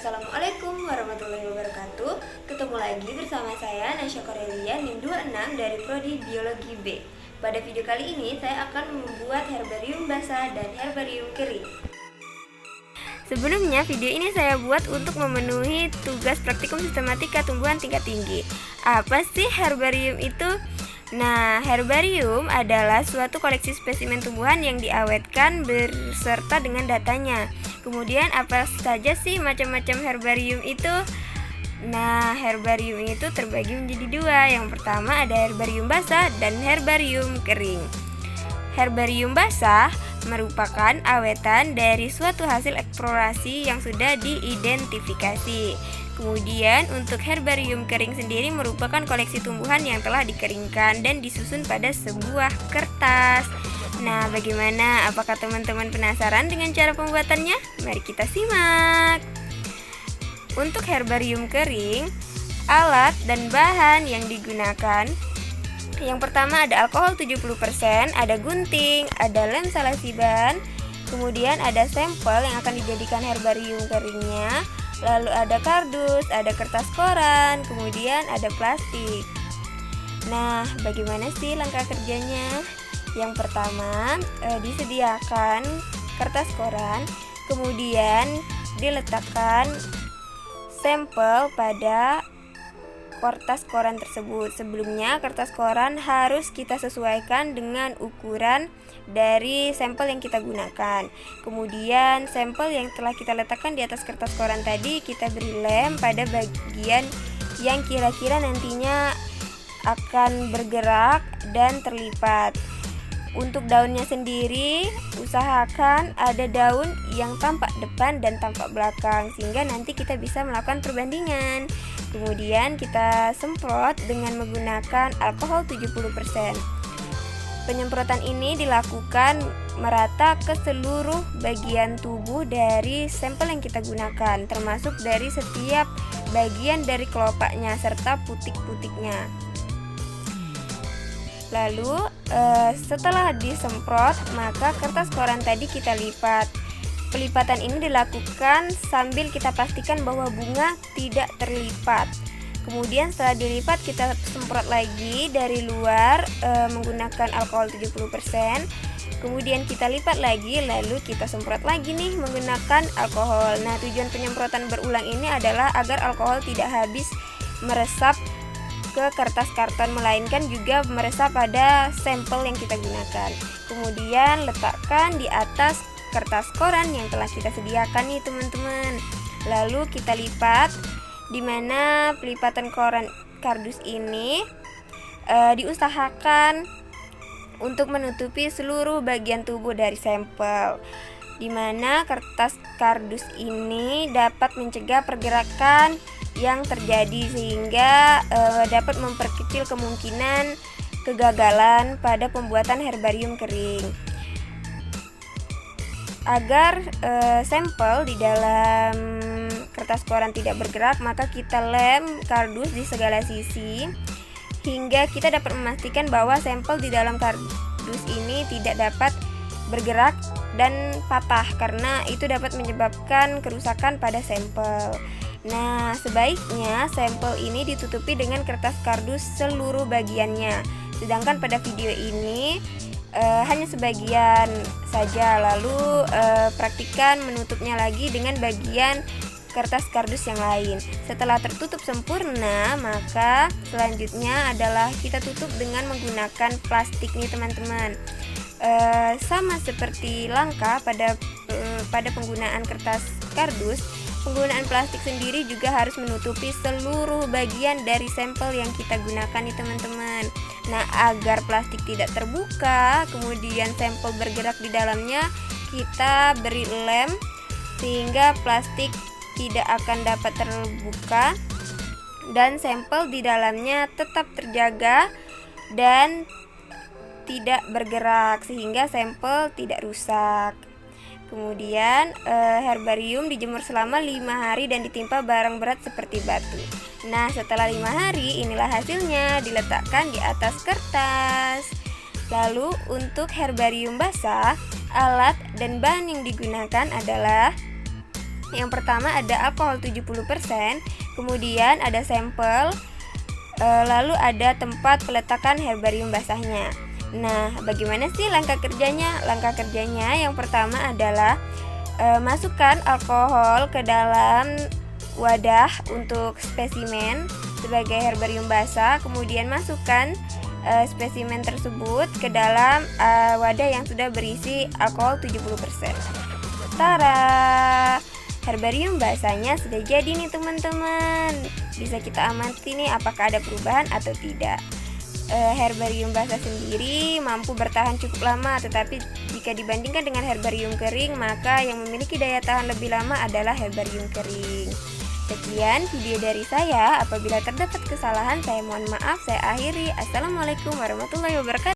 Assalamualaikum warahmatullahi wabarakatuh. Ketemu lagi bersama saya Nasya Korelia NIM 26 dari Prodi Biologi B. Pada video kali ini saya akan membuat herbarium basah dan herbarium kering. Sebelumnya video ini saya buat untuk memenuhi tugas praktikum sistematika tumbuhan tingkat tinggi. Apa sih herbarium itu? Nah, herbarium adalah suatu koleksi spesimen tumbuhan yang diawetkan beserta dengan datanya. Kemudian apa saja sih macam-macam herbarium itu? Nah, herbarium itu terbagi menjadi dua. Yang pertama ada herbarium basah dan herbarium kering. Herbarium basah merupakan awetan dari suatu hasil eksplorasi yang sudah diidentifikasi. Kemudian untuk herbarium kering sendiri merupakan koleksi tumbuhan yang telah dikeringkan dan disusun pada sebuah kertas. Nah, bagaimana? Apakah teman-teman penasaran dengan cara pembuatannya? Mari kita simak. Untuk herbarium kering, alat dan bahan yang digunakan, yang pertama ada alkohol 70%, ada gunting, ada lem salasiban, kemudian ada sampel yang akan dijadikan herbarium keringnya, lalu ada kardus, ada kertas koran, kemudian ada plastik. Nah, bagaimana sih langkah kerjanya? Yang pertama, disediakan kertas koran, kemudian diletakkan sampel pada kertas koran tersebut. Sebelumnya kertas koran harus kita sesuaikan dengan ukuran dari sampel yang kita gunakan. Kemudian sampel yang telah kita letakkan di atas kertas koran tadi kita beri lem pada bagian yang kira-kira nantinya akan bergerak dan terlipat. Untuk daunnya sendiri usahakan ada daun yang tampak depan dan tampak belakang sehingga nanti kita bisa melakukan perbandingan. Kemudian kita semprot dengan menggunakan alkohol 70%. Penyemprotan ini dilakukan merata ke seluruh bagian tubuh dari sampel yang kita gunakan, termasuk dari setiap bagian dari kelopaknya serta putik-putiknya. Lalu setelah disemprot, maka kertas koran tadi kita lipat. Pelipatan ini dilakukan sambil kita pastikan bahwa bunga tidak terlipat. Kemudian setelah dilipat kita semprot lagi dari luar menggunakan alkohol 70%. Kemudian kita lipat lagi, lalu kita semprot lagi nih menggunakan alkohol. Nah, tujuan penyemprotan berulang ini adalah agar alkohol tidak habis meresap ke kertas karton, melainkan juga meresap pada sampel yang kita gunakan. Kemudian letakkan di atas kertas koran yang telah kita sediakan nih teman-teman. Lalu kita lipat, dimana pelipatan koran kardus ini diusahakan untuk menutupi seluruh bagian tubuh dari sampel, dimana kertas kardus ini dapat mencegah pergerakan yang terjadi sehingga dapat memperkecil kemungkinan kegagalan pada pembuatan herbarium kering. Agar sampel di dalam kertas koran tidak bergerak, maka kita lem kardus di segala sisi hingga kita dapat memastikan bahwa sampel di dalam kardus ini tidak dapat bergerak dan patah, karena itu dapat menyebabkan kerusakan pada sampel. Nah, sebaiknya sampel ini ditutupi dengan kertas kardus seluruh bagiannya. Sedangkan pada video ini hanya sebagian saja. Lalu praktikkan menutupnya lagi dengan bagian kertas kardus yang lain. Setelah tertutup sempurna, maka selanjutnya adalah kita tutup dengan menggunakan plastik nih teman-teman. Sama seperti langkah pada penggunaan kertas kardus, penggunaan plastik sendiri juga harus menutupi seluruh bagian dari sampel yang kita gunakan nih teman-teman. Nah, agar plastik tidak terbuka, kemudian sampel bergerak di dalamnya, kita beri lem sehingga plastik tidak akan dapat terbuka dan sampel di dalamnya tetap terjaga dan tidak bergerak sehingga sampel tidak rusak. Kemudian herbarium dijemur selama 5 hari dan ditimpa barang berat seperti batu. Nah, setelah 5 hari inilah hasilnya, diletakkan di atas kertas. Lalu untuk herbarium basah, alat dan bahan yang digunakan adalah Yang pertama ada alkohol 70%, kemudian ada sampel, lalu ada tempat peletakan herbarium basahnya. Nah, bagaimana sih langkah kerjanya? Langkah kerjanya yang pertama adalah masukkan alkohol ke dalam wadah untuk spesimen sebagai herbarium basah, kemudian masukkan spesimen tersebut ke dalam wadah yang sudah berisi alkohol 70%. Tara! Herbarium basahnya sudah jadi nih teman-teman. Bisa kita amati nih apakah ada perubahan atau tidak. Herbarium basah sendiri mampu bertahan cukup lama, tetapi jika dibandingkan dengan herbarium kering, maka yang memiliki daya tahan lebih lama adalah herbarium kering. Sekian video dari saya. Apabila terdapat kesalahan, saya mohon maaf. Saya akhiri. Assalamualaikum warahmatullahi wabarakatuh.